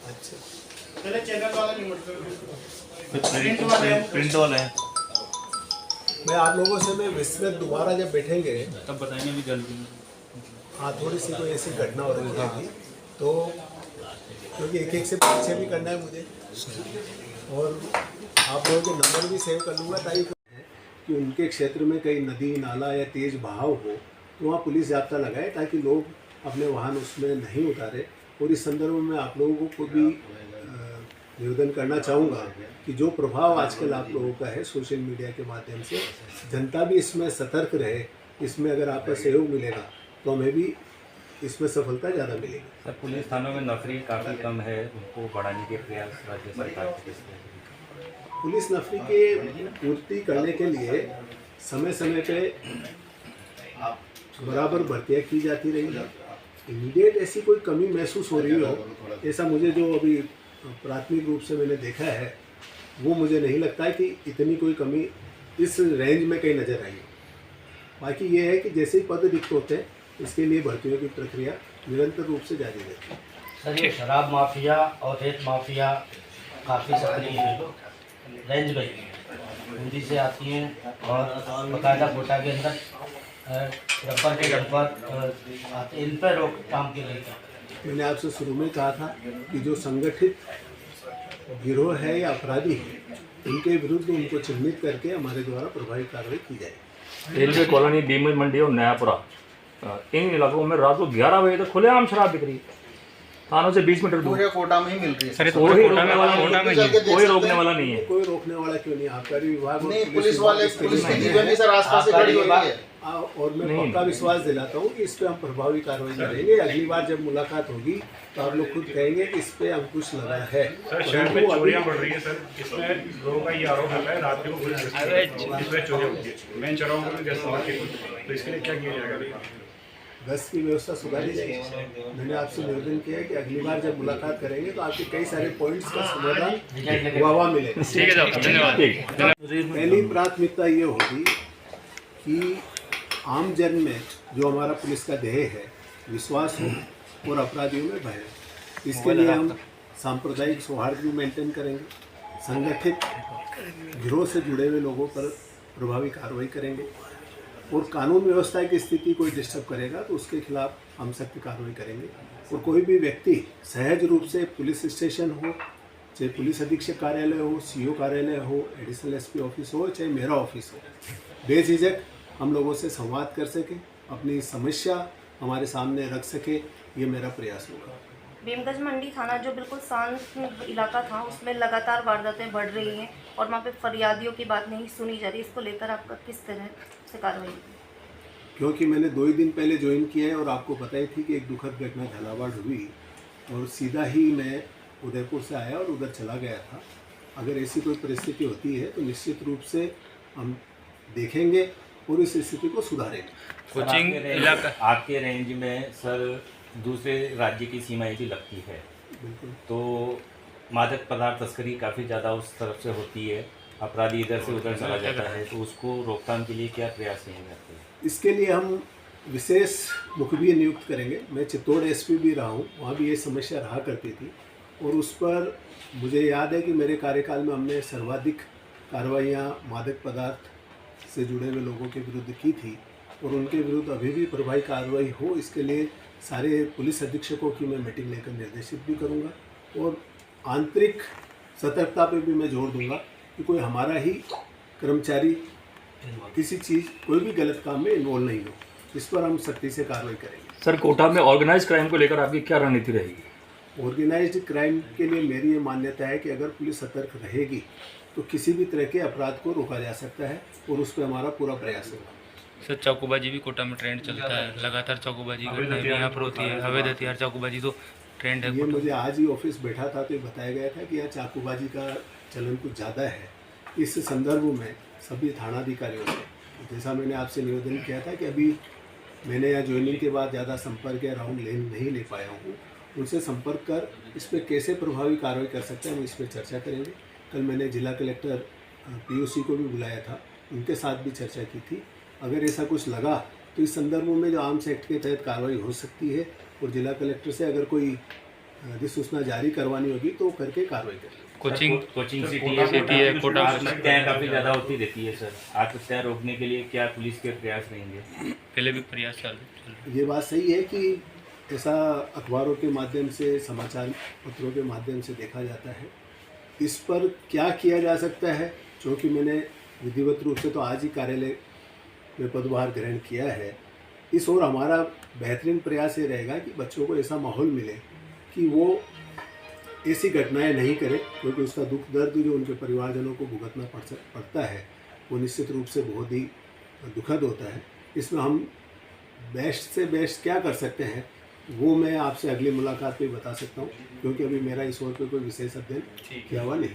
अच्छा, पहले चैनल वाला नहीं प्रिंट वाला है। मैं आप लोगों से मैं विस्तृत दोबारा जब बैठेंगे तब बताएंगे अभी जल्दी। हाँ, थोड़ी सी कोई ऐसी घटना हो रही है अभी, तो क्योंकि एक एक से पीछे भी करना है मुझे, और आप लोगों के नंबर भी सेव कर लूँगा ताकि कि उनके क्षेत्र में कहीं नदी नाला या तेज़ बहाव हो तो वहाँ पुलिस जाब्ता लगाए ताकि लोग अपने वाहन उसमें नहीं उतारे। और इस संदर्भ में आप लोगों को भी निवेदन करना चाहूँगा कि जो प्रभाव आजकल आप लोगों का है सोशल मीडिया के माध्यम से, जनता भी इसमें सतर्क रहे। इसमें अगर आपका सहयोग मिलेगा तो हमें भी इसमें सफलता ज़्यादा मिलेगी। सर, पुलिस थानों में नौकरी काफ़ी कम है, उनको बढ़ाने के प्रयास राज्य सरकार के पुलिस नौकरी के पूर्ति करने के लिए समय समय पे बराबर भर्तियाँ की जाती रही है। इमीडिएट ऐसी कोई कमी महसूस हो रही हो, ऐसा मुझे जो अभी प्राथमिक रूप से मैंने देखा है वो मुझे नहीं लगता है कि इतनी कोई कमी इस रेंज में कहीं नज़र आई हो। बाकी ये है कि जैसे ही पद रिक्त होते हैं इसके लिए भर्तियों की प्रक्रिया निरंतर रूप से जारी रहती है। सर, ये शराब माफिया और रेत माफिया काफ़ी सक्रिय है रेंज में, हिंदी से आती हैं और बाकायदा कोटा के अंदर रबर के डंपर आते, इन पर रोकथाम के लिए मैंने आपसे शुरू में कहा था कि जो संगठित गिरोह है या अपराधी है उनके विरुद्ध उनको चिन्हित करके हमारे द्वारा प्रभावी कार्रवाई की जाएगी। रेलवे कॉलोनी, बीमल मंडी और नयापुरा, इन इलाकों में रात को 11 बजे तक खुलेआम शराब बिक रही है। थानों से 20 मीटर दूर। पूरे कोटा में ही मिल रही है सर, कोई रोकने वाला नहीं है। कोई रोकने वाला नहीं है। कोई रोकने वाला क्यों नहीं? आबकारी विभाग नहीं, पुलिस वाले पुलिस की टीमें भी सर आसपास से खड़ी हो रही है। और मैं पक्का विश्वास दिलाता हूँ कि इस पे हम प्रभावी कार्रवाई करेंगे। अगली बार जब मुलाकात होगी तो आप लोग खुद कहेंगे कि इस पे अंकुश लगा है। सर, शहर में चोरियां बढ़ रही है सर, इसमें लोगों का ये आरोप है रात्रि को पुलिस इसमें चोरियां होती है। मेन चौराहों में जैसे मार्केट, तो इसके लिए क्या किया जाएगा? गश्त की व्यवस्था सुधारी जाएगी। मैंने आपसे निवेदन किया है कि अगली बार जब मुलाकात करेंगे तो आपके कई सारे पॉइंट्स का समाधान वाह मिलेगा। ठीक है, धन्यवाद। पहली प्राथमिकता ये होगी कि आम जन में जो हमारा पुलिस का ध्येय है विश्वास हो और अपराधियों में भय हो। इसके लिए हम सांप्रदायिक सौहार्द भी मेंटेन करेंगे, संगठित गिरोह से जुड़े हुए लोगों पर प्रभावी कार्रवाई करेंगे और कानून व्यवस्था की स्थिति कोई डिस्टर्ब करेगा तो उसके खिलाफ हम सख्त कार्रवाई करेंगे। और कोई भी व्यक्ति सहज रूप से पुलिस स्टेशन हो, चाहे पुलिस अधीक्षक कार्यालय हो, सीओ कार्यालय हो, एडिशनल एसपी ऑफिस हो, चाहे मेरा ऑफिस हो, बेझिझक हम लोगों से संवाद कर सके, अपनी समस्या हमारे सामने रख सके, ये मेरा प्रयास होगा। भीमगंज मंडी थाना जो बिल्कुल शांत इलाका था उसमें लगातार वारदातें बढ़ रही हैं और वहाँ पे फरियादियों की बात नहीं सुनी जा रही। इसको लेकर आपका किस तरह से कार्रवाई? क्योंकि मैंने 2 ही दिन पहले ज्वाइन किया है और आपको पता ही थी कि एक दुखद घटना झालावाड़ हुई और सीधा ही मैं उदयपुर से आया और उधर चला गया था। अगर ऐसी कोई परिस्थिति होती है तो निश्चित रूप से हम देखेंगे और इस स्थिति को सुधारेंगे। कोचिंग इलाका आपके रेंज में सर दूसरे राज्य की सीमाएं भी लगती है, बिल्कुल। तो मादक पदार्थ तस्करी काफ़ी ज़्यादा उस तरफ से होती है, अपराधी इधर से उधर चला जाता है, तो उसको रोकथाम के लिए क्या प्रयास नहीं करते? इसके लिए हम विशेष मुखबिर नियुक्त करेंगे। मैं चित्तौड़ एसपी भी रहा हूँ, वहाँ भी ये समस्या रहा करती थी और उस पर मुझे याद है कि मेरे कार्यकाल में हमने सर्वाधिक कार्रवाइयाँ मादक पदार्थ से जुड़े हुए लोगों के विरुद्ध की थी और उनके विरुद्ध अभी भी प्रभावी कार्रवाई हो, इसके लिए सारे पुलिस अधीक्षकों की मैं मीटिंग लेकर निर्देशित भी करूंगा और आंतरिक सतर्कता पे भी मैं जोर दूंगा कि कोई हमारा ही कर्मचारी किसी चीज़ कोई भी गलत काम में इन्वॉल्व नहीं हो। इस पर हम सख्ती से कार्रवाई करेंगे। सर, कोटा में ऑर्गेनाइज क्राइम को लेकर आपकी क्या रणनीति रहेगी? ऑर्गेनाइज्ड क्राइम के लिए मेरी ये मान्यता है कि अगर पुलिस सतर्क रहेगी तो किसी भी तरह के अपराध को रोका जा सकता है और उस पर हमारा पूरा प्रयास होगा। सर, चाकूबाजी भी कोटा में ट्रेंड चलता है, लगातार चाकूबाजी घटनाएं भी यहाँ पर होती है, अवैध हथियार चाकूबाजी तो ट्रेंड है। ये मुझे आज ही ऑफिस बैठा था तो बताया गया था कि यहाँ चाकूबाजी का चलन कुछ ज़्यादा है। इस संदर्भ में सभी थानाधिकारियों से, जैसा मैंने आपसे निवेदन किया था कि अभी मैंने यहाँ ज्वाइनिंग के बाद ज़्यादा संपर्क या राउंड नहीं ले पाया हूँ, उनसे संपर्क कर इस पर कैसे प्रभावी कार्रवाई कर सकते हैं हम इस पर चर्चा करेंगे। कल मैंने जिला कलेक्टर पीओसी को भी बुलाया था, उनके साथ भी चर्चा की थी। अगर ऐसा कुछ लगा तो इस संदर्भ में जो आर्म्स एक्ट के तहत कार्रवाई हो सकती है और जिला कलेक्टर से अगर कोई अधिसूचना जारी करवानी होगी तो करके कार्रवाई करेंगे। कोचिंग कोचिंग सिटी है कोटा आत्महत्याएं काफ़ी ज़्यादा होती रहती है सर, आत्महत्या रोकने के लिए क्या पुलिस के प्रयास रहेंगे? पहले भी प्रयास चल रहे ये बात सही है कि ऐसा अखबारों के माध्यम से, समाचार पत्रों के माध्यम से देखा जाता है। इस पर क्या किया जा सकता है, क्योंकि मैंने विधिवत रूप से तो आज ही कार्यालय में पदभार ग्रहण किया है, इस ओर हमारा बेहतरीन प्रयास ये रहेगा कि बच्चों को ऐसा माहौल मिले कि वो ऐसी घटनाएं नहीं करें, क्योंकि उसका दुख दर्द जो उनके परिवारजनों को भुगतना पड़ता है वो निश्चित रूप से बहुत ही दुखद होता है। इसमें हम बेस्ट से बेस्ट क्या कर सकते हैं वो मैं आपसे अगली मुलाकात में बता सकता हूँ, क्योंकि अभी मेरा इस ओर पे कोई विशेष अध्ययन किया हुआ नहीं।